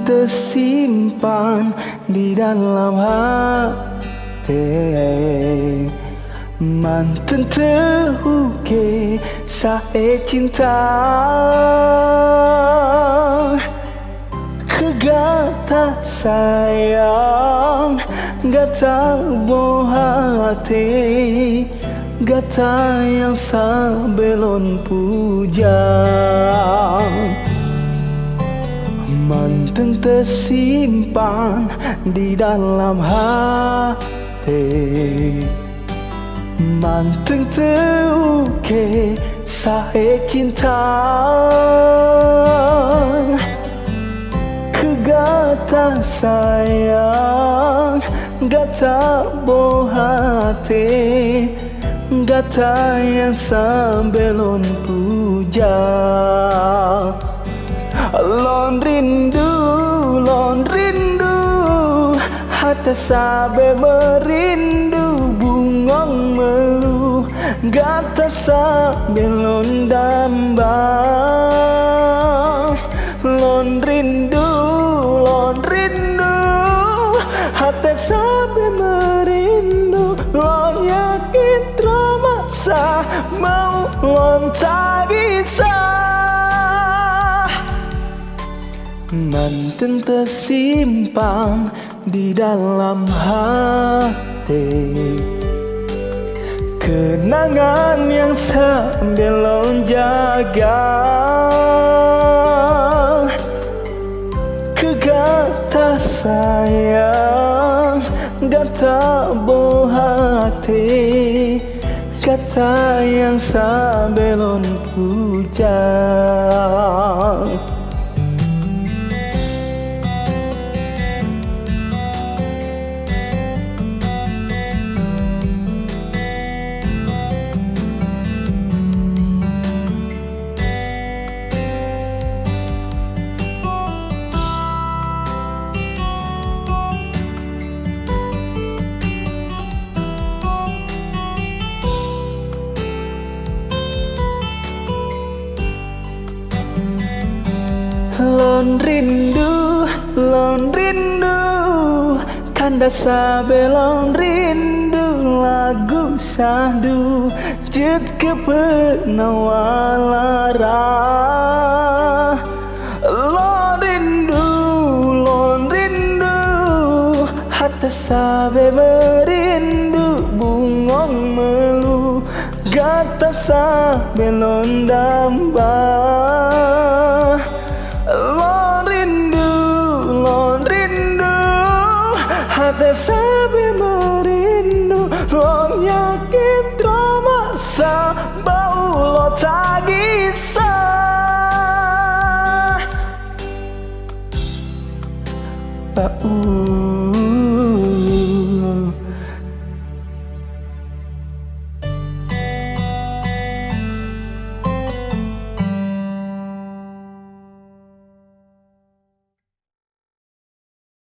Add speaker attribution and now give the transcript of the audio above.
Speaker 1: tersimpan di dalam hati. Mantan terukir saat cinta, kegata sayang, gata buah hati, gata yang sebelum pujang. Mantan tersimpan di dalam hati, mantan terukir saat cinta, kegata sayang, gata buah hati, gata yang sebelum pujang. Lon rindu, hati sabe merindu, bungong melu, gata sabe lon dambang. Lon rindu, hati sabe merindu, lon yakin terasa mau lon tak bisa. Mantan tersimpan di dalam hati, kenangan yang sambil jaga, kegata sayang, gata buah hati, kata yang sebelum pujang. Lon rindu, kanda sabe lon rindu, lagu sadu jet kepenawalara. Lon rindu, hati sabe merindu, bungong melu, gata sabe lon dambang. Lon rindu, hati sabe merindu, lon yakin terasa.